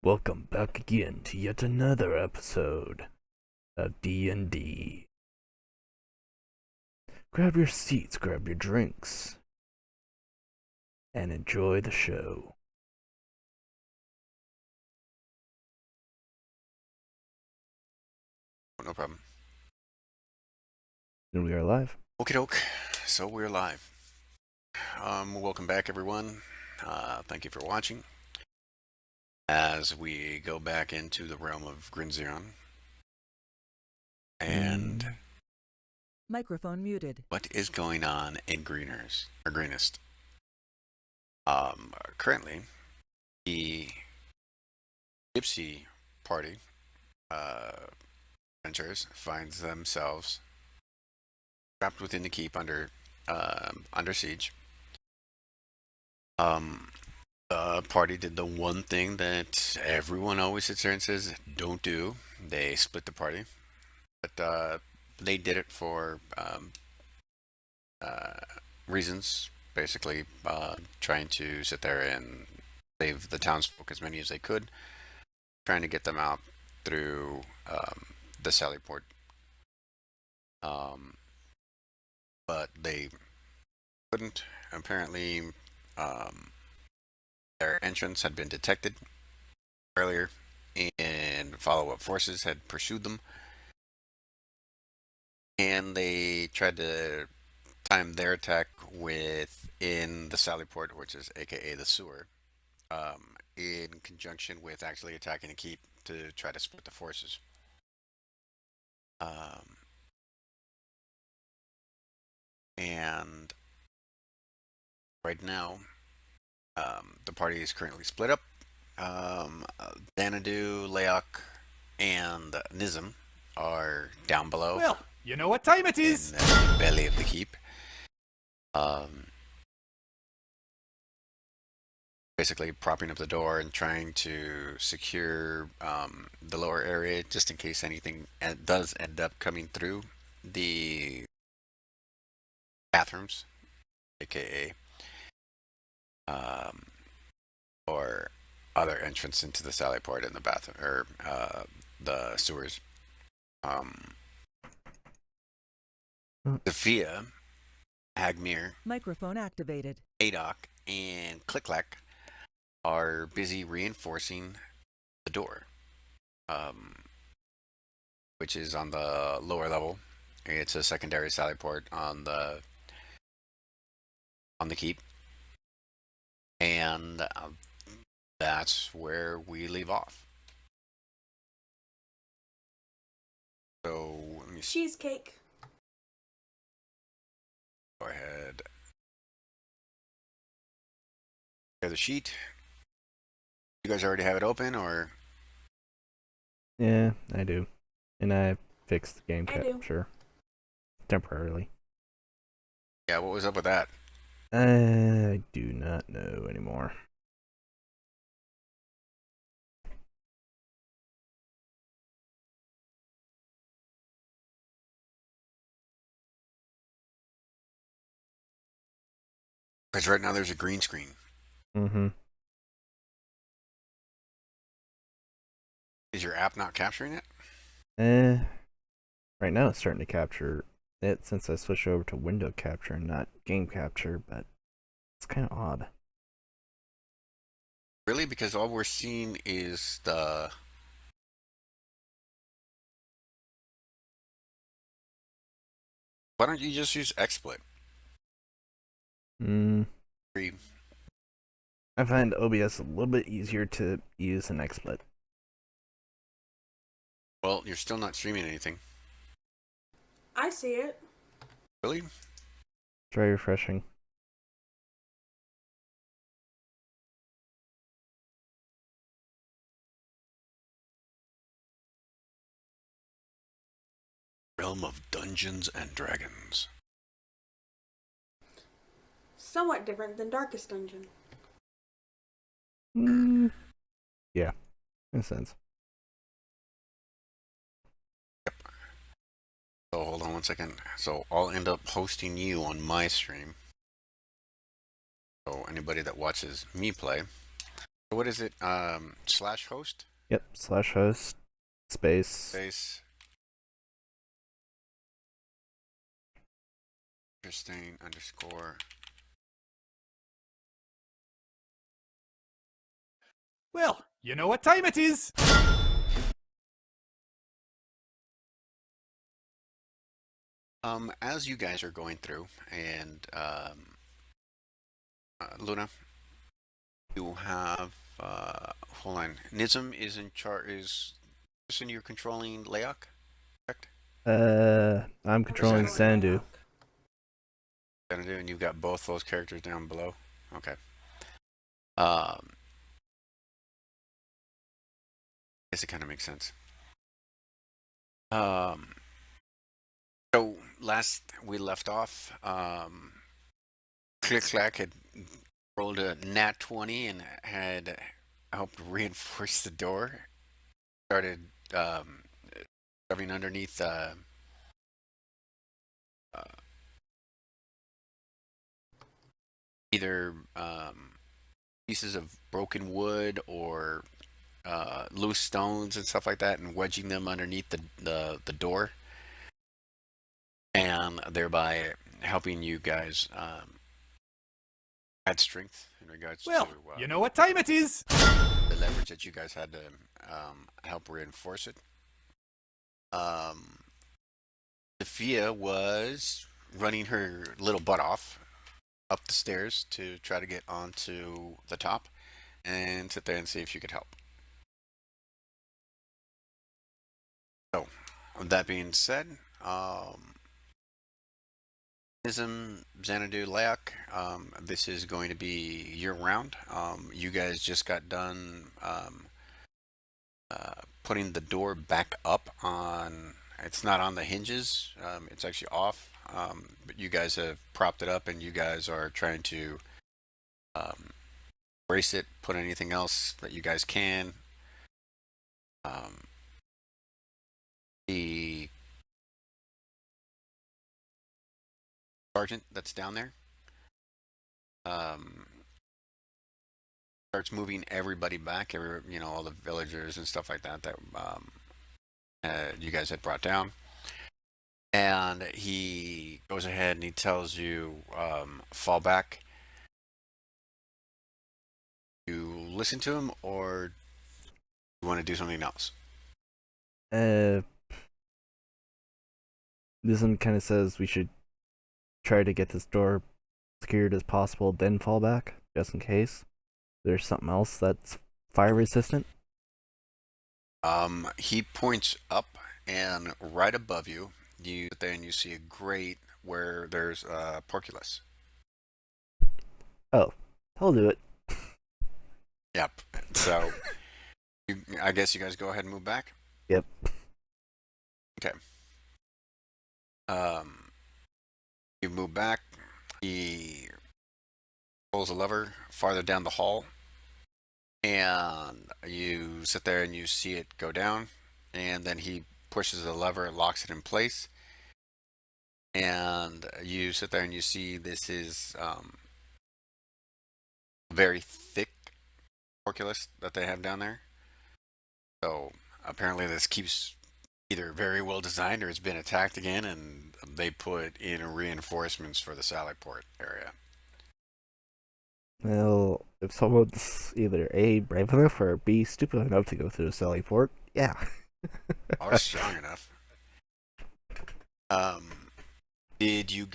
Welcome back again to yet another episode of D&D. Grab your seats, grab your drinks, and enjoy the show. No problem. And we are live. Okie doke. So we're live. Welcome back, everyone. Thank you for watching. As we go back into the realm of Grinz'eon. And Microphone muted. what is going on in Greenest? Currently, the Gypsy party adventurers finds themselves trapped within the keep under siege. The party did the one thing that everyone always sits there and says don't do. They split the party, but they did it for reasons, basically trying to sit there and save the townsfolk as many as they could, trying to get them out through the Sally port. But they couldn't. Apparently, their entrance had been detected earlier, and follow-up forces had pursued them. And they tried to time their attack within the Sally port, which is aka the sewer, in conjunction with actually attacking a keep to try to split the forces. And right now, the party is currently split up. Xanadu, Leok, and Nizam are down below. Well, you know what time it is. In the belly of the keep. Basically propping up the door and trying to secure the lower area just in case anything does end up coming through the bathrooms, aka or other entrance into the Sally port in the bathroom or the sewers. Sophia, Hagmir, Microphone activated. Adok, and Click-Clack are busy reinforcing the door, which is on the lower level. It's a secondary Sally port on the keep, and that's where we leave off. So let me cheesecake. Go ahead. Share the sheet. You guys already have it open, or? Yeah, I do. And I fixed the game I do. capture temporarily. Yeah, what was up with that? I do not know anymore. Because right now there's a green screen. Mm-hmm. Is your app not capturing it? Right now it's starting to capture it since I switched over to window capture and not game capture, but it's kind of odd. Really? Because all we're seeing is the... Why don't you just use XSplit? Free. I find OBS a little bit easier to use than XSplit. Well, you're still not streaming anything. I see it. Really? It's very refreshing. Realm of Dungeons and Dragons. Somewhat different than Darkest Dungeon. Yeah, in a sense. Yep. So hold on one second. So I'll end up hosting you on my stream. So anybody that watches me play What is it? Slash host Yep, /host space. space. Interesting underscore. Well, you know what time it is. As you guys are going through, and Luna, you have hold on. Nizam is in charge. Is the person you're controlling Leok? Correct. I'm controlling Sandu. And you've got both those characters down below. Okay. Guess it kind of makes sense. So last we left off, Click Clack had rolled a nat 20 and had helped reinforce the door. Started shoving underneath either pieces of broken wood or loose stones and stuff like that, and wedging them underneath the door, and thereby helping you guys add strength in regards Well, to you know what time it is. the leverage that you guys had to help reinforce it. Sophia was running her little butt off up the stairs to try to get onto the top and sit there and see if she could help. So, with that being said, Xanadu, Leok, this is going to be year-round. You guys just got done putting the door back up on... It's not on the hinges. It's actually off. But you guys have propped it up, and you guys are trying to brace it, put anything else that you guys can. The sergeant that's down there starts moving everybody back, all the villagers and stuff like that you guys had brought down. And he goes ahead and he tells you, fall back. You listen to him, or you want to do something else? This one kind of says we should try to get this door secured as possible, then fall back, just in case there's something else that's fire resistant. He points up, and right above you, you sit there and you see a grate where there's a porculus. Oh, I'll do it. Yep. So, I guess you guys go ahead and move back. Yep. Okay. You move back. He pulls a lever farther down the hall, and you sit there and you see it go down, and then he pushes the lever, locks it in place, and you sit there and you see this is very thick porculus that they have down there. So apparently this keeps either very well designed or it's been attacked again, and they put in reinforcements for the Sallyport area. Well, if someone's either A, brave enough, or B, stupid enough to go through the Sallyport, yeah. Are strong enough. Did you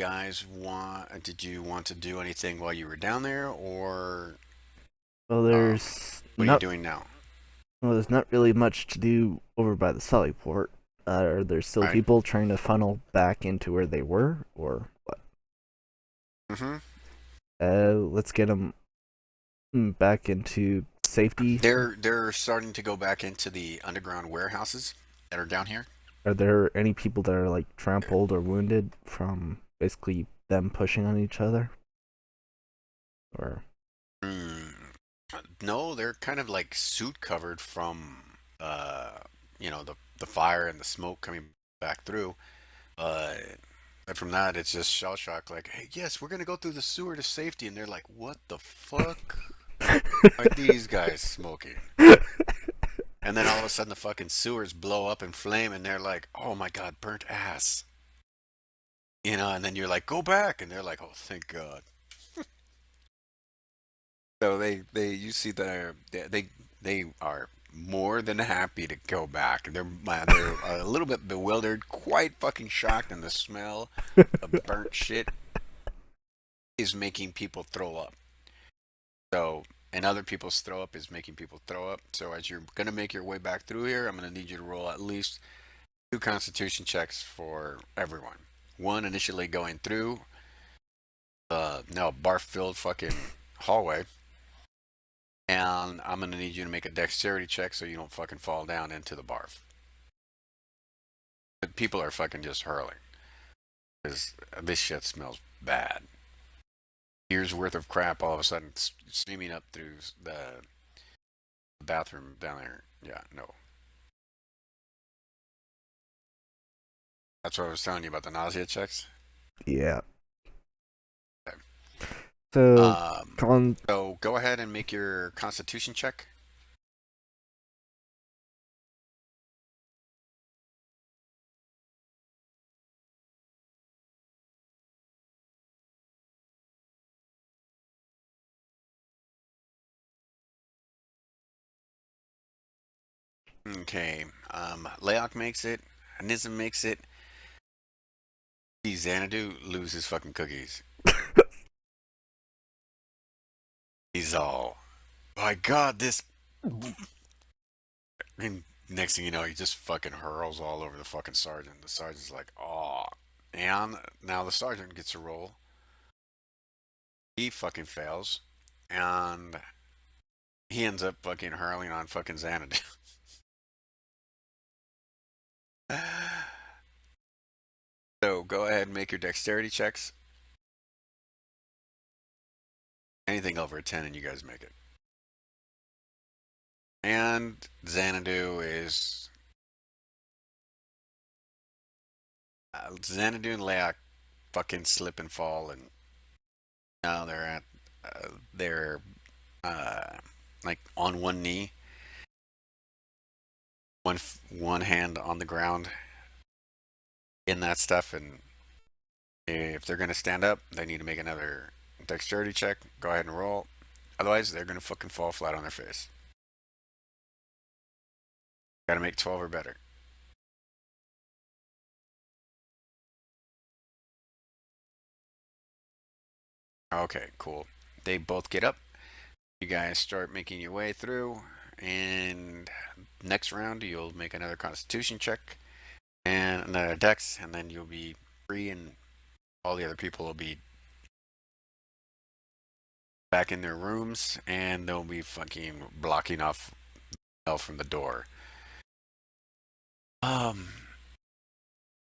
want to do anything while you were down there, or Well, there's what are you doing now? Well, there's not really much to do over by the Sallyport. Are there still Right. people trying to funnel back into where they were, or what? Let's get them back into safety. They're starting to go back into the underground warehouses that are down here. Are there any people that are like trampled or wounded from basically them pushing on each other? Or No, they're kind of like suit covered from the fire and the smoke coming back through. And from that, it's just shell shock. Like, hey, yes, we're gonna go through the sewer to safety, and they're like, what the fuck? Are these guys smoking? And then all of a sudden the fucking sewers blow up in flame and they're like, oh my god, burnt ass. You know, and then you're like, go back. And they're like, oh, thank God. So you see they are more than happy to go back. They're a little bit bewildered, quite fucking shocked, and the smell of burnt shit is making people throw up. So, and other people's throw up is making people throw up. So, as you're gonna make your way back through here, I'm gonna need you to roll at least 2 Constitution checks for everyone. One initially going through no barf-filled fucking hallway, and I'm gonna need you to make a dexterity check so you don't fucking fall down into the barf. But people are fucking just hurling because this shit smells bad. Years worth of crap all of a sudden steaming up through the bathroom down there. Yeah, no. That's what I was telling you about the nausea checks. Yeah. Okay. So, So go ahead and make your Constitution check. Okay. Leok makes it. Nizam makes it. Xanadu loses fucking cookies. He's all, my God, this. And next thing you know, he just fucking hurls all over the fucking sergeant. The sergeant's like, oh. And now the sergeant gets a roll. He fucking fails. And he ends up fucking hurling on fucking Xanadu. So go ahead and make your dexterity checks. Anything over a 10 and you guys make it. And Xanadu is. Xanadu and Leak fucking slip and fall, and now they're at. They're like on one knee, one hand on the ground in that stuff, and if they're gonna stand up, they need to make another dexterity check. Go ahead and roll. Otherwise, they're gonna fucking fall flat on their face. Gotta make 12 or better. Okay, cool. They both get up. You guys start making your way through, and next round you'll make another Constitution check and another Dex, and then you'll be free, and all the other people will be back in their rooms, and they'll be fucking blocking off from the door. Um,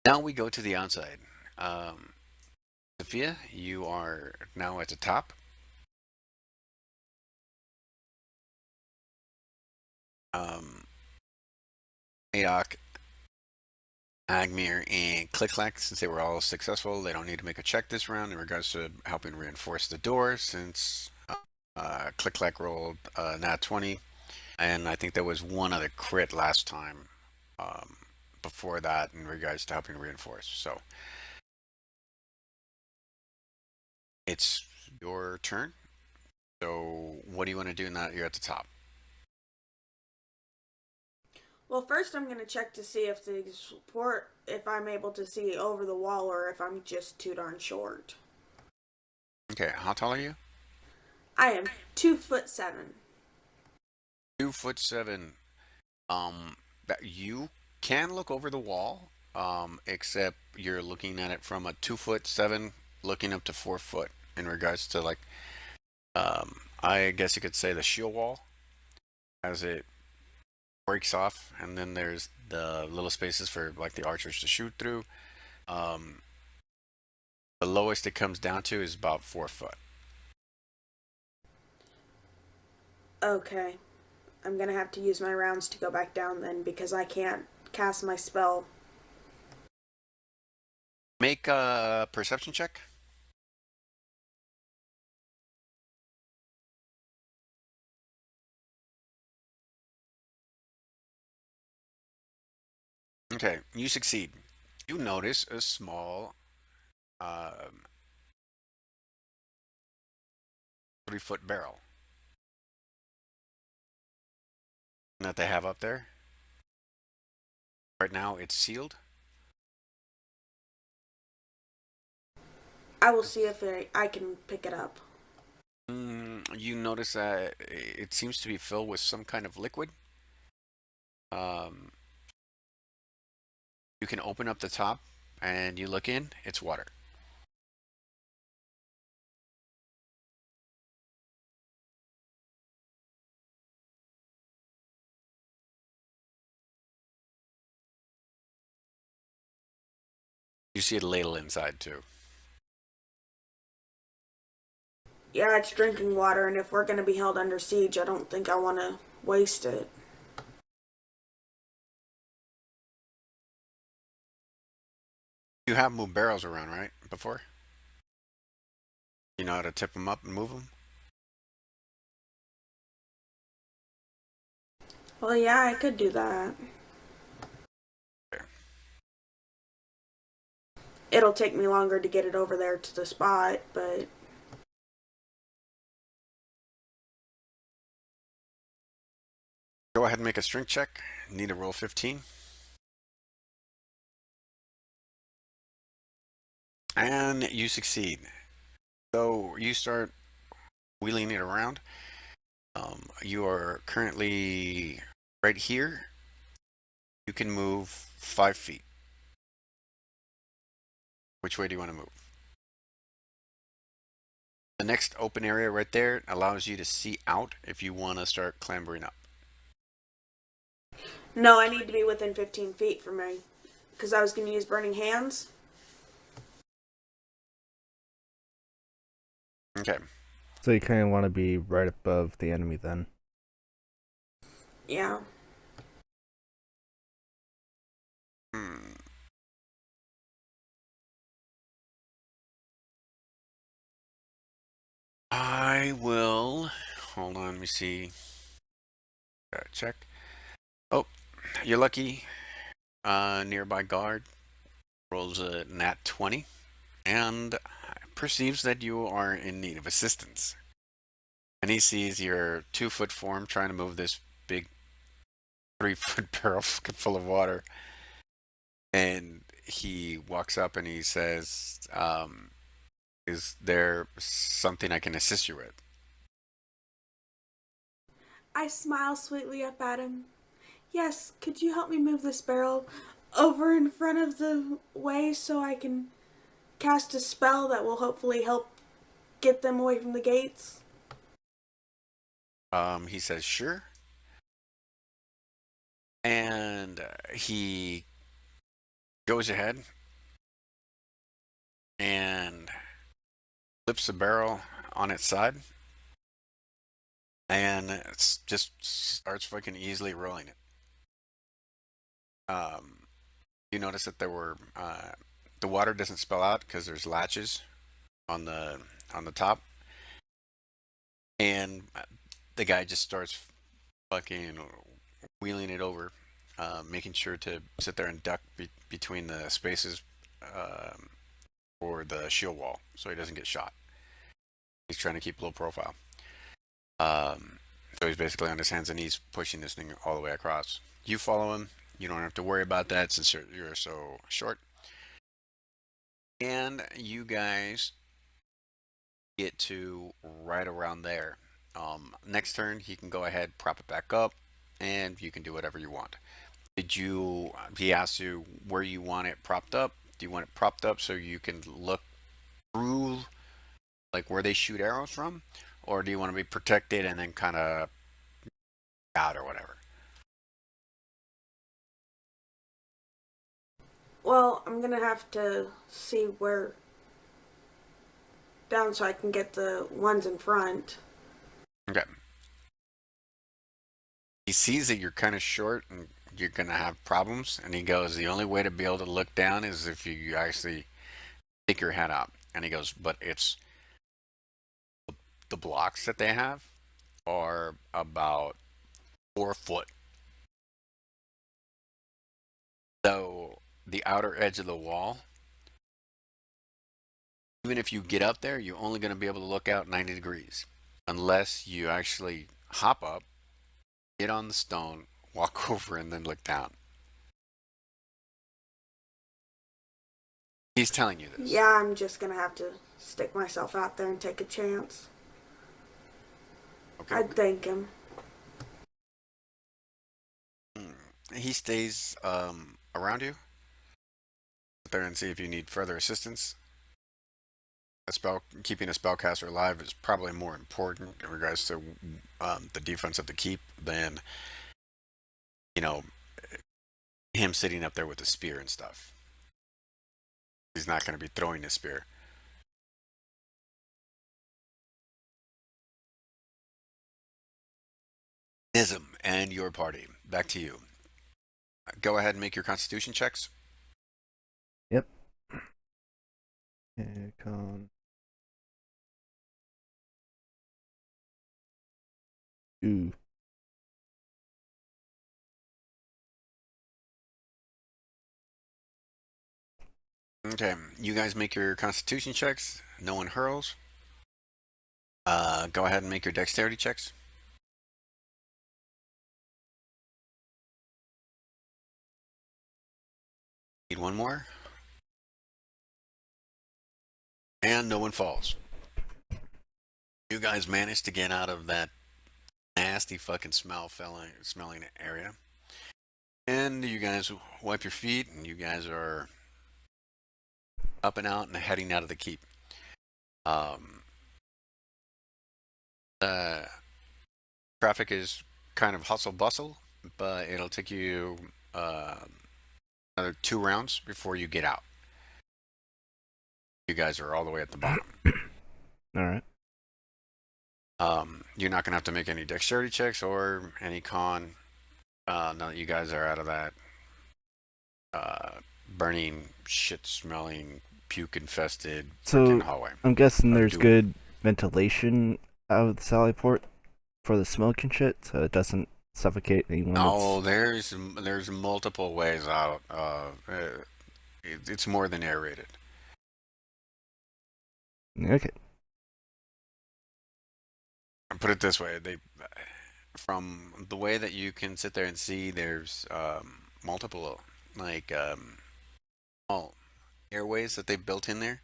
Now we go to the outside. Sophia, you are now at the top. Madoc, Agmir, and Click-Clack, since they were all successful, they don't need to make a check this round in regards to helping reinforce the door, since Click-Clack rolled nat 20, and I think there was one other crit last time before that in regards to helping reinforce. So it's your turn. So what do you want to do now that you're at the top? Well, first I'm going to check to see if the support, if I'm able to see over the wall or if I'm just too darn short. Okay, how tall are you? I am 2'7". 2'7". That you can look over the wall, except you're looking at it from a 2'7", looking up to 4 foot in regards to like, I guess you could say the shield wall as it breaks off, and then there's the little spaces for like the archers to shoot through. The lowest it comes down to is about 4 foot. Okay. I'm going to have to use my rounds to go back down then because I can't cast my spell. Make a perception check. Okay, you succeed. You notice a small, um, 3-foot barrel that they have up there. Right now, it's sealed. I will see if I can pick it up. You notice that it seems to be filled with some kind of liquid. Um, you can open up the top and you look in, it's water. You see a ladle inside too. Yeah, it's drinking water, and if we're going to be held under siege, I don't think I want to waste it. You have moved barrels around, right? Before? You know how to tip them up and move them? Well, yeah, I could do that. Okay. It'll take me longer to get it over there to the spot, but Go ahead and make a strength check. Need a roll 15. And you succeed. So you start wheeling it around. You are currently right here. You can move 5 feet. Which way do you want to move? The next open area right there allows you to see out if you want to start clambering up. no, I need to be within 15 feet from me. Because I was going to use burning hands. Okay. So you kind of want to be right above the enemy then. Yeah. Hmm. I will. Hold on, let me see. Check. Oh, you're lucky. Nearby guard rolls a nat 20 and perceives that you are in need of assistance. And he sees your 2-foot form trying to move this big 3-foot barrel full of water. And he walks up and he says, is there something I can assist you with? I smile sweetly up at him. Yes, could you help me move this barrel over in front of the way so I can cast a spell that will hopefully help get them away from the gates? He says, sure. And he goes ahead and flips the barrel on its side and it's just starts fucking easily rolling it. You notice that there were the water doesn't spill out because there's latches on the top, and the guy just starts fucking wheeling it over, making sure to sit there and duck between the spaces for the shield wall so he doesn't get shot. He's trying to keep low profile. So he's basically on his hands and knees pushing this thing all the way across. You follow him. You don't have to worry about that since you're so short. And you guys get to right around there. Next turn, he can go ahead, prop it back up, and you can do whatever you want. He asked you where you want it propped up. Do you want it propped up so you can look through, like where they shoot arrows from? Or do you want to be protected and then kind of out or whatever? Well, I'm gonna have to see where down so I can get the ones in front. Okay. He sees that you're kind of short and you're going to have problems. And he goes, the only way to be able to look down is if you actually stick your head out. And he goes, but it's the blocks that they have are about 4 foot. So the outer edge of the wall, even if you get up there, you're only going to be able to look out 90 degrees unless you actually hop up, get on the stone, walk over, and then look down. He's telling you this. Yeah, I'm just gonna have to stick myself out there and take a chance. Okay. I'd thank him. He stays around you. Sit there and see if you need further assistance. Keeping a spellcaster alive is probably more important in regards to the defense of the keep than, you know, him sitting up there with a spear and stuff. He's not going to be throwing his spear. Nism and your party. Back to you. Go ahead and make your constitution checks. Yep. Con. Ooh. Okay, you guys make your constitution checks. No one hurls. Go ahead and make your dexterity checks. Need one more. And no one falls. You guys managed to get out of that nasty fucking smelling area. And you guys wipe your feet, and you guys are up and out and heading out of the keep. Traffic is kind of hustle bustle, but it'll take you another 2 rounds before you get out. You guys are all the way at the bottom. All right. You're not gonna have to make any dexterity checks or any con. Now that you guys are out of that burning, shit-smelling, puke-infested freaking hallway. I'm guessing there's doom. good ventilation out of the sally port for the smoke and shit, so it doesn't suffocate anyone. No, there's multiple ways out. It's more than aerated. Okay. Put it this way, from the way that you can sit there and see, there's multiple small airways that they've built in there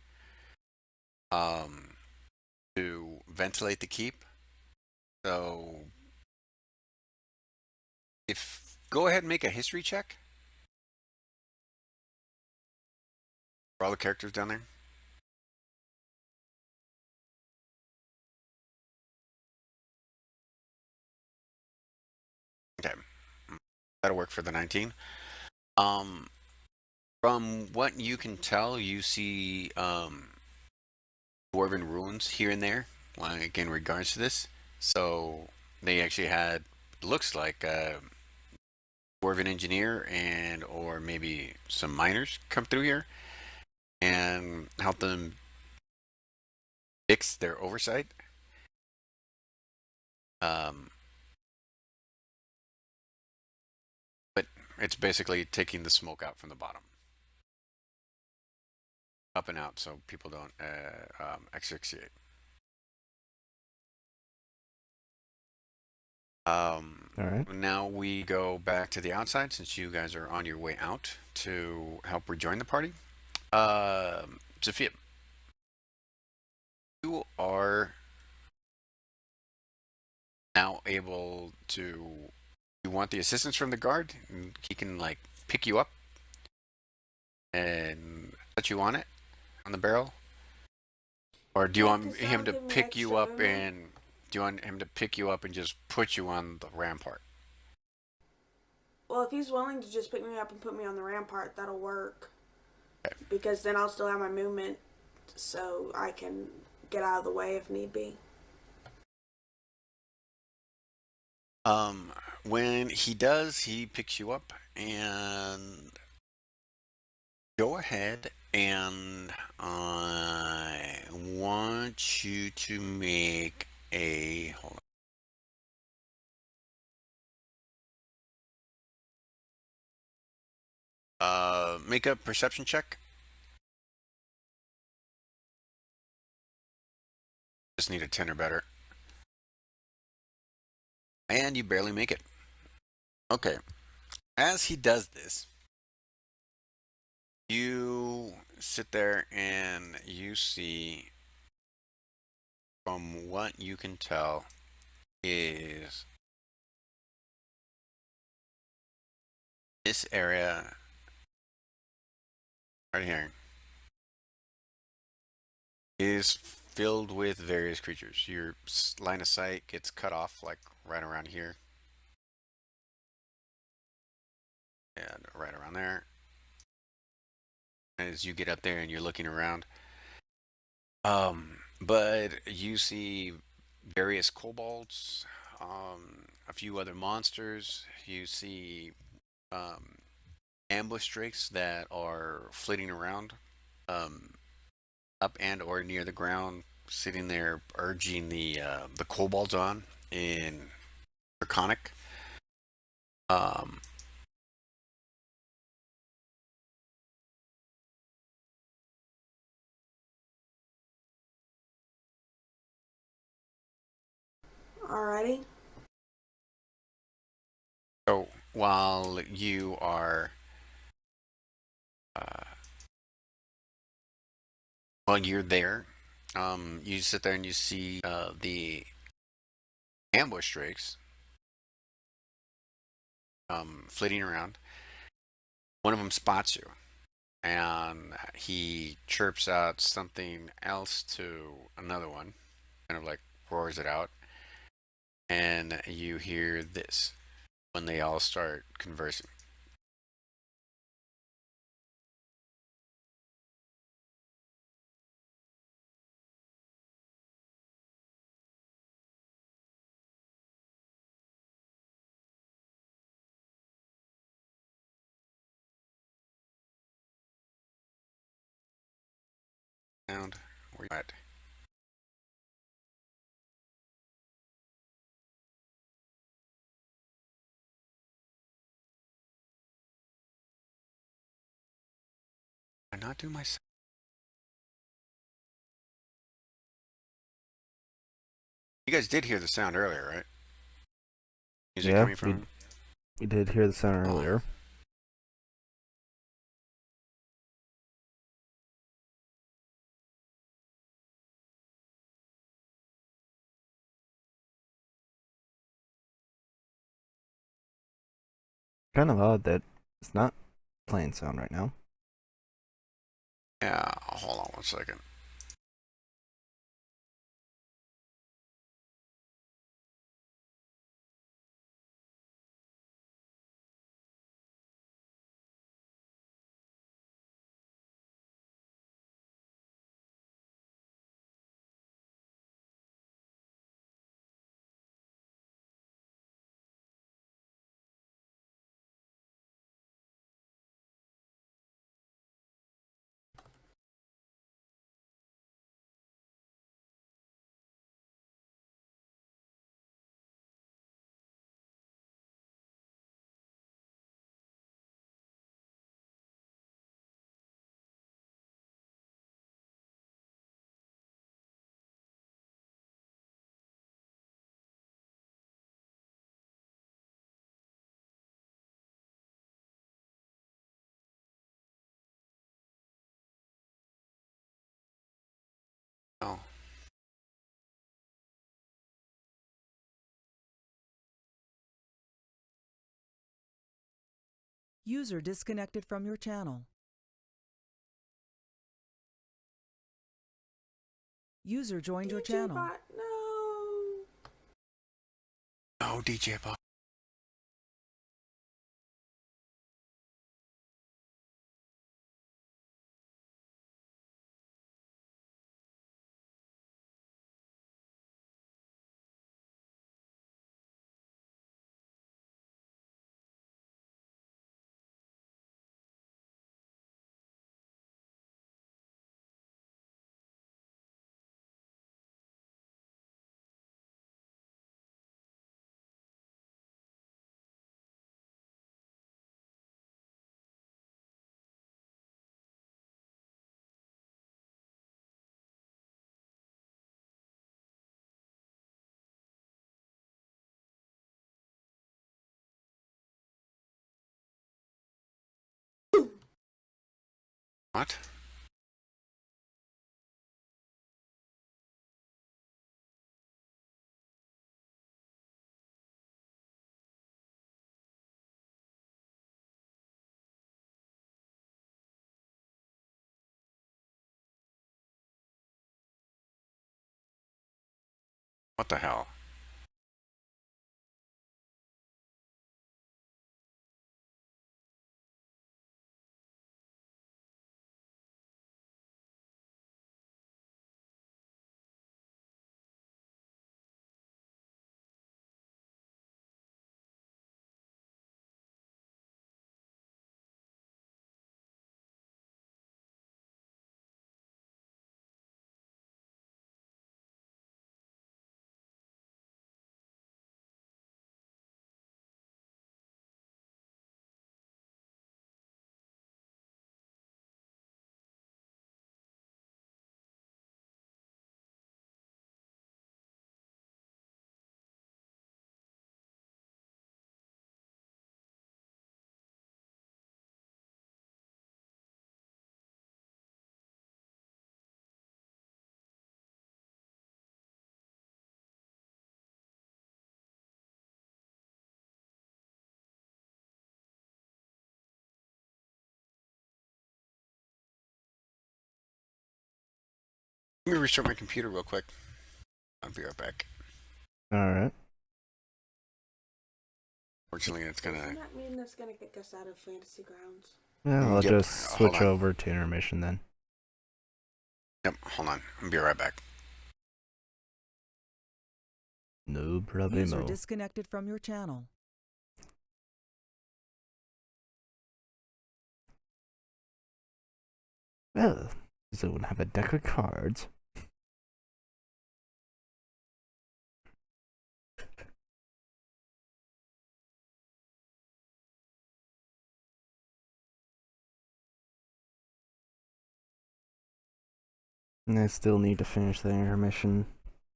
to ventilate the keep. So go ahead and make a history check for all the characters down there. Okay, that'll work for the 19. From what you can tell, you see dwarven ruins here and there, like in regards to this. So they actually had, looks like a dwarven engineer and or maybe some miners come through here and help them fix their oversight. But it's basically taking the smoke out from the bottom. Up and out so people don't asphyxiate. All right. Now we go back to the outside since you guys are on your way out to help rejoin the party. Sophia, you are now able to. You want the assistance from the guard? He can like pick you up and put you on it, on the barrel, or do you want him to pick you up and? Do you want him to pick you up and just put you on the rampart? Well, if he's willing to just pick me up and put me on the rampart, that'll work. Okay. Because then I'll still have my movement, so I can get out of the way if need be. When he does, he picks you up and go ahead and I want you to make a hold on. Make a perception check. Just need a 10 or better. And you barely make it. Okay. As he does this, you sit there and you see, from what you can tell, is this area right here is filled with various creatures. Your line of sight gets cut off like right around here and right around there. As you get up there and you're looking around, but you see various kobolds, a few other monsters. You see ambush drakes that are flitting around, up and or near the ground, sitting there urging the kobolds on in Draconic. Um, Alrighty. so while you are uh, while you're there, you sit there and you see the ambush drakes flitting around. One of them spots you, and he chirps out something else to another one, kind of like roars it out, and you hear this when they all start conversing. Sound where you at? Did I not do my sound? You guys did hear the sound earlier, right? Music Yeah, coming from. we did hear the sound Oh. earlier. Kind of odd that it's not playing sound right now. Yeah, hold on one second. Oh, User disconnected from your channel. User joined your DJ channel. Bot, no. oh, DJ Bob. What? What the hell? Let me restart my computer real quick. I'll be right back. Alright. Fortunately, it's Doesn't gonna. that mean that's gonna kick us out of Fantasy Grounds? Yeah, I'll Yep. just Hold switch on. over to intermission then. Yep. Hold on. I'll be right back. No User problemo. disconnected from your channel. Well, does anyone have a deck of cards? And I still need to finish the intermission.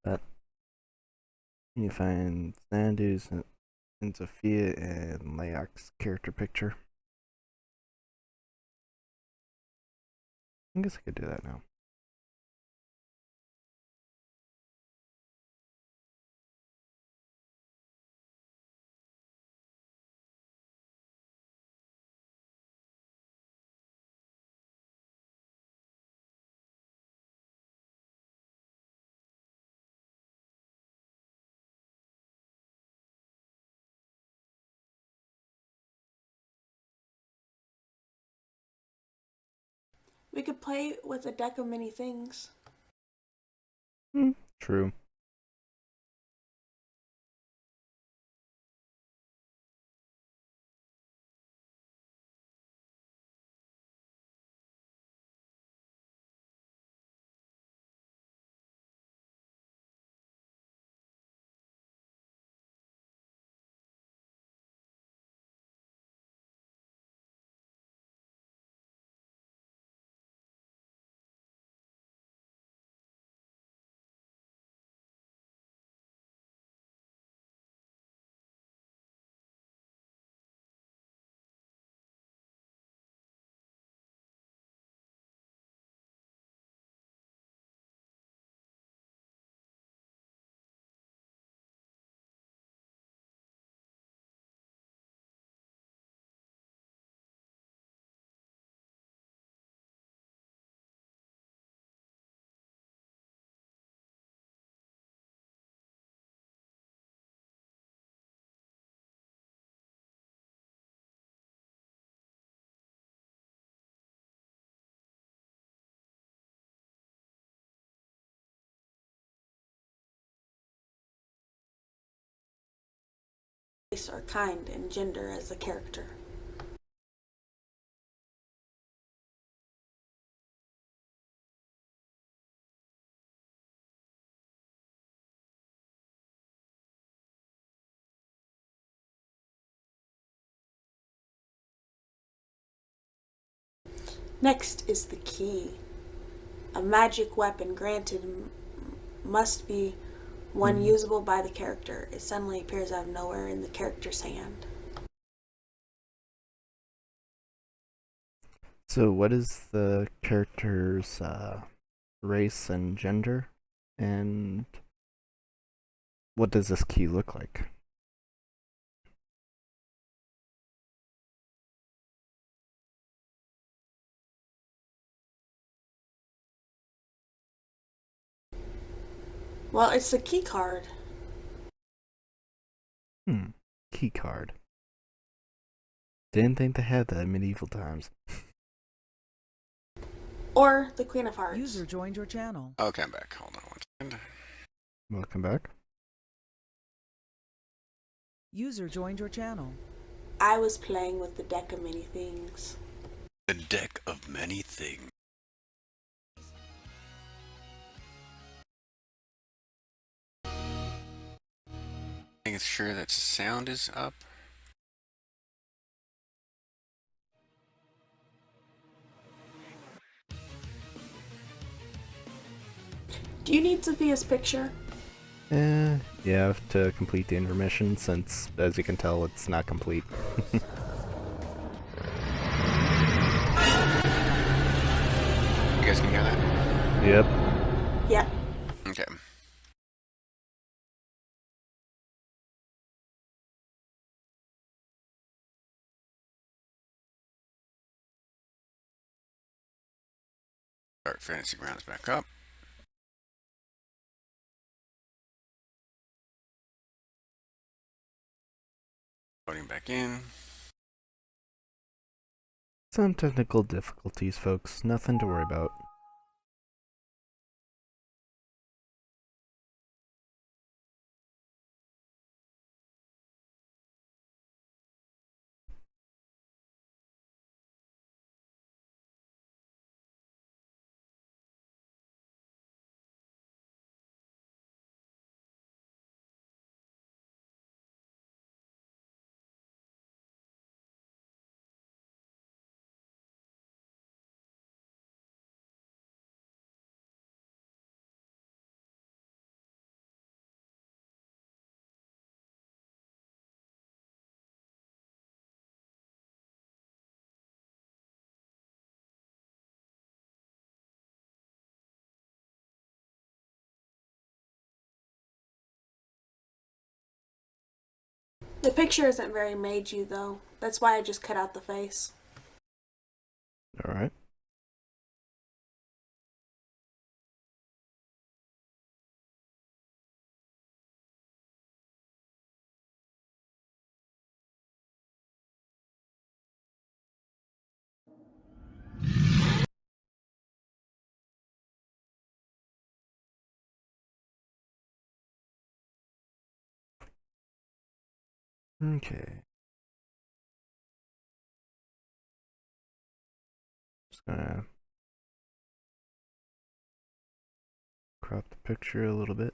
But you find Sandu's and Sophia and Layak's character picture. I guess I could do that now. We could play with a deck of many things. True. Race or kind and gender as a character. Next is the key. A magic weapon granted must be one usable by the character. It suddenly appears out of nowhere in the character's hand. So, what is the character's race and gender? And what does this key look like? Well, it's a key card. Key card. Didn't think they had that in medieval times. Or the Queen of Hearts. User joined your channel. Okay, I'm back. Hold on one second. Welcome back. User joined your channel. I was playing with the deck of many things. The deck of many things. Making sure that the sound is up. Do you need Sophia's picture? Yeah, I have to complete the intermission since, as you can tell, it's not complete. You guys can hear that? Yep. Yep. Okay. Start fantasy grounds back up. Loading back in. Some technical difficulties, folks. Nothing to worry about. The picture isn't very Meiji, though. That's why I just cut out the face. Alright. Okay. Just gonna crop the picture a little bit.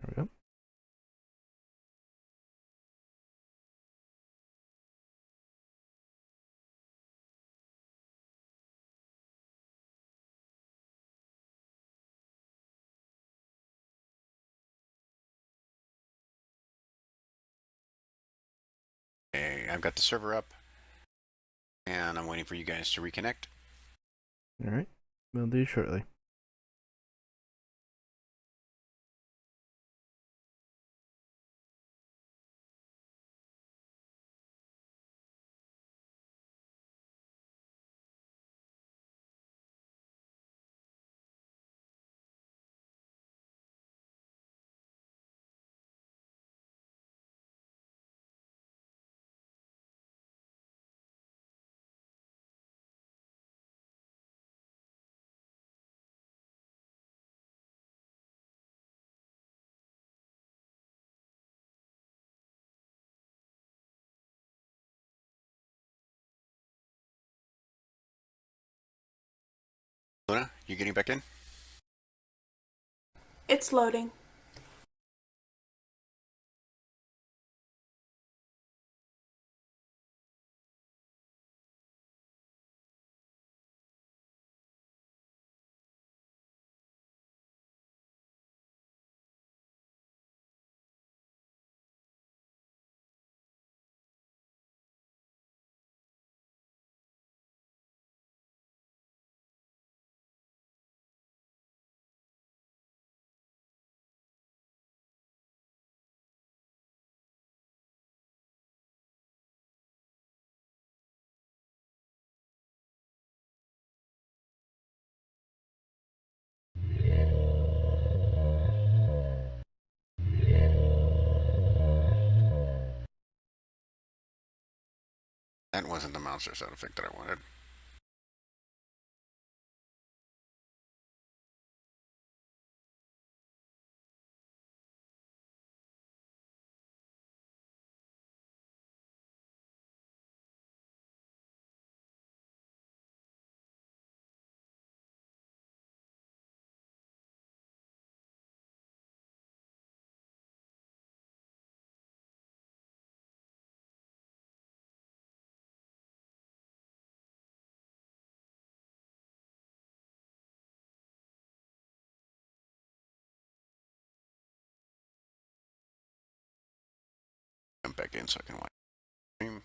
There we go. Okay, I've got the server up. And I'm waiting for you guys to reconnect. Alright. We'll do shortly. Luna, you getting back in? It's loading. That wasn't the monster sound effect that I wanted. Jump back in so I can watch the stream.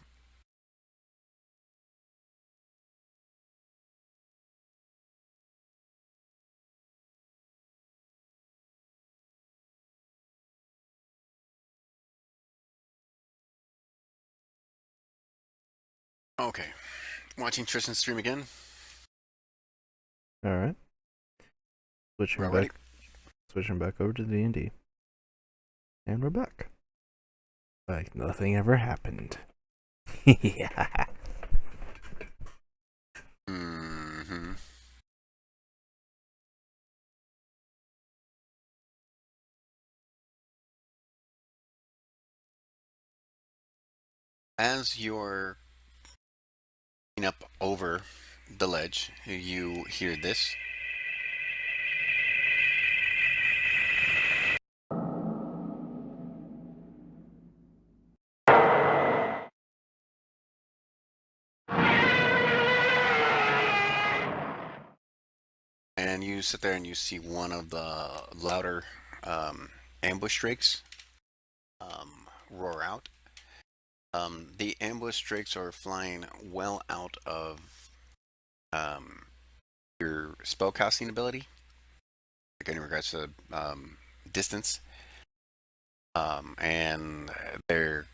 Okay. Watching Tristan's stream again. All right. We're ready. Switching back over to D&D. And we're back. Like nothing ever happened. Yeah. Mm-hmm. As you're up over the ledge, you hear this. And you sit there and you see one of the louder ambush drakes roar out. The ambush drakes are flying well out of your spellcasting ability, like in regards to distance. And they're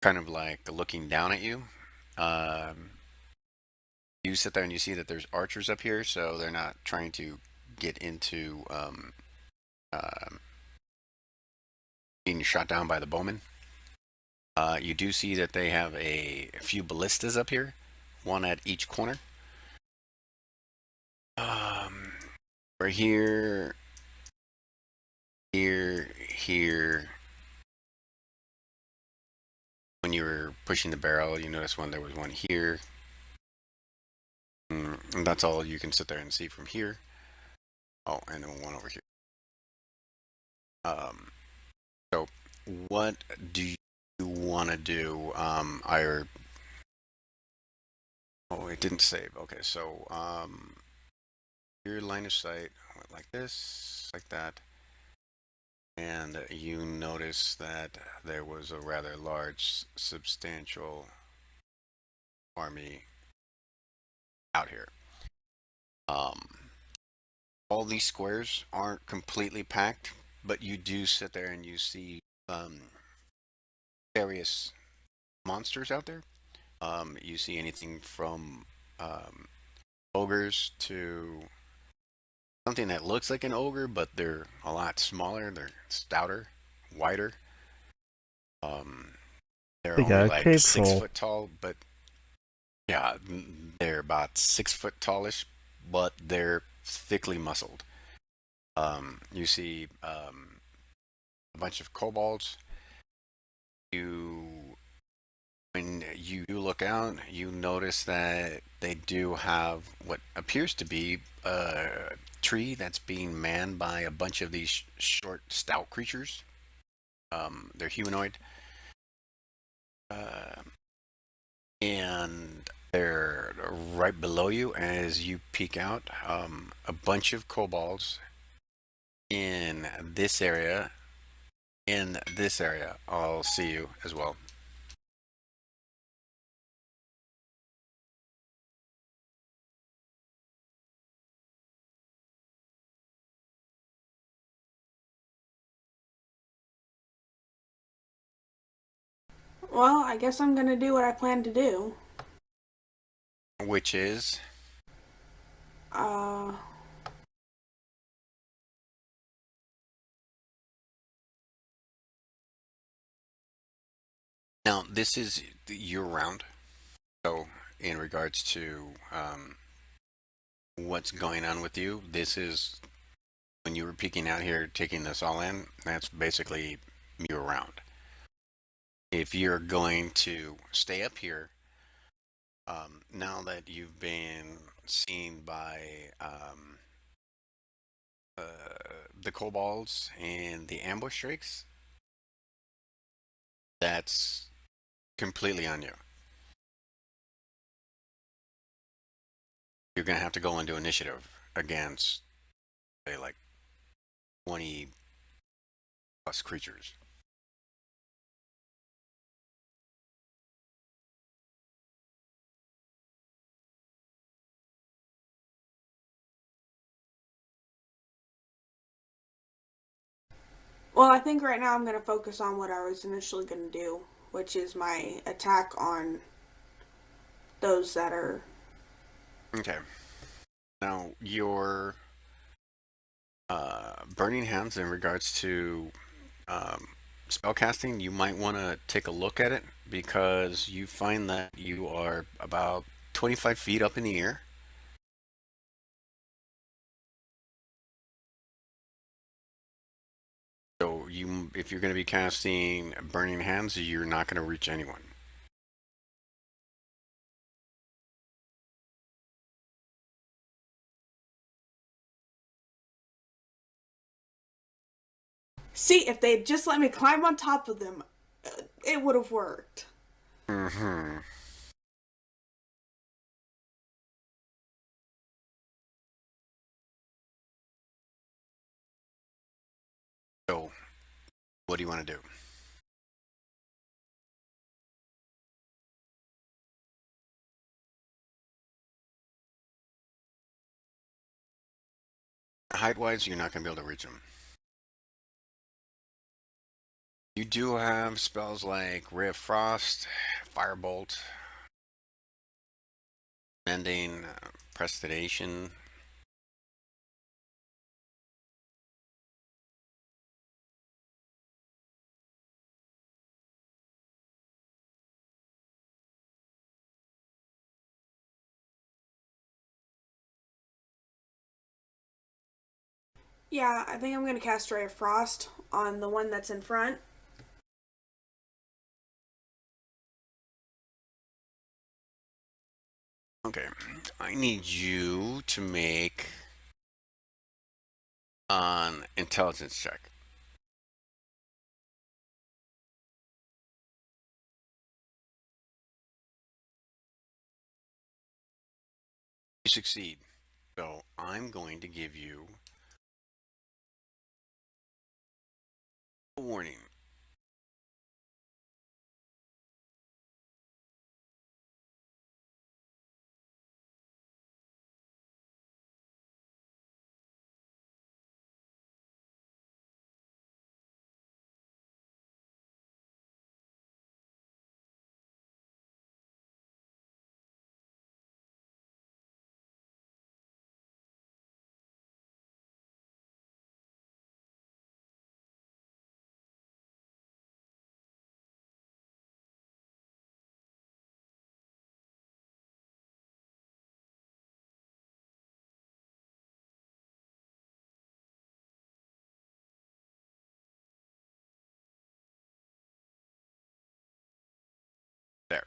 kind of like looking down at you. You sit there and you see that there's archers up here, so they're not trying to get into being shot down by the bowmen. You do see that they have a few ballistas up here, one at each corner. We're here, here. When you were pushing the barrel, you noticed there was one here. And that's all you can sit there and see from here. Oh, and then one over here. So what do you want to do? Oh, it didn't save. Okay, so your line of sight went like this, like that, and you notice that there was a rather large, substantial army out here. All these squares aren't completely packed, but you do sit there and you see various monsters out there. You see anything from ogres to something that looks like an ogre, but they're a lot smaller. They're stouter, wider. They're They only got a like cave 6 troll. foot tall, but yeah, they're about 6 foot tallish, but they're thickly muscled. You see a bunch of kobolds. When you do look out, you notice that they do have what appears to be a tree that's being manned by a bunch of these short, stout creatures. They're humanoid. Uh, and they're right below you as you peek out. A bunch of kobolds in this area. In this area, I'll see you as well. Well, I guess I'm gonna do what I plan to do. Which is Uh, now this is year round. So in regards to what's going on with you, this is when you were peeking out here, taking this all in. That's basically year round. If you're going to stay up here, now that you've been seen by uh, the kobolds and the ambush drakes, that's completely on you. You're gonna have to go into initiative against, say, like 20 plus creatures. well, I think right now I'm gonna focus on what I was initially gonna do, which is my attack on those that are. Okay. Now your burning hands in regards to spellcasting, you might want to take a look at it because you find that you are about 25 feet up in the air. So if you're going to be casting burning hands, you're not going to reach anyone. See, if they'd just let me climb on top of them, it would have worked. Mm-hmm. So, what do you want to do? Height-wise, you're not going to be able to reach them. You do have spells like Ray of Frost, Firebolt, Mending, Prestidigitation. Yeah, I think I'm gonna cast Ray of Frost on the one that's in front. Okay, I need you to make an intelligence check. You succeed. So I'm going to give you a warning. There.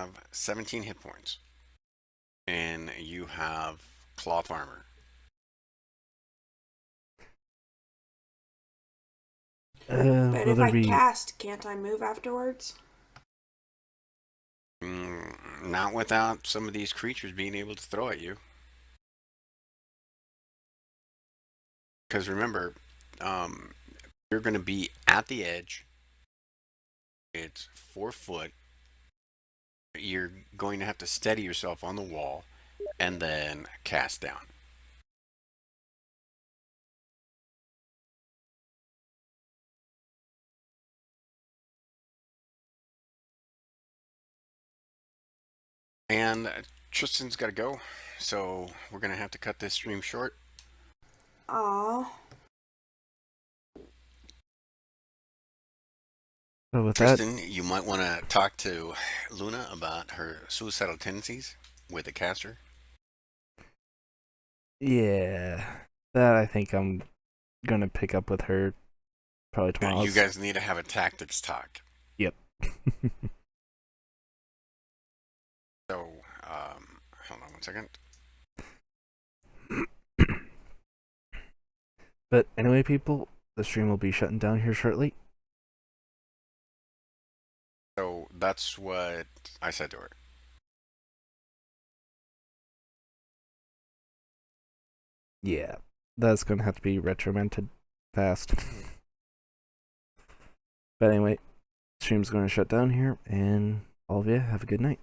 have 17 hit points, and you have cloth armor. But if I we... cast, can't I move afterwards? Not without some of these creatures being able to throw at you. Because remember, you're going to be at the edge. It's 4 foot. You're going to have to steady yourself on the wall and then cast down. And Tristan's got to go, so we're going to have to cut this stream short. Aw. So with that, Tristan, you might want to talk to Luna about her suicidal tendencies with a caster. yeah, that I think I'm gonna pick up with her probably tomorrow. You guys need to have a tactics talk. Yep. So, hold on one second. But anyway, people, the stream will be shutting down here shortly. So that's what I said to her. Yeah, that's gonna have to be retromented fast. But anyway, stream's gonna shut down here, and all of you have a good night.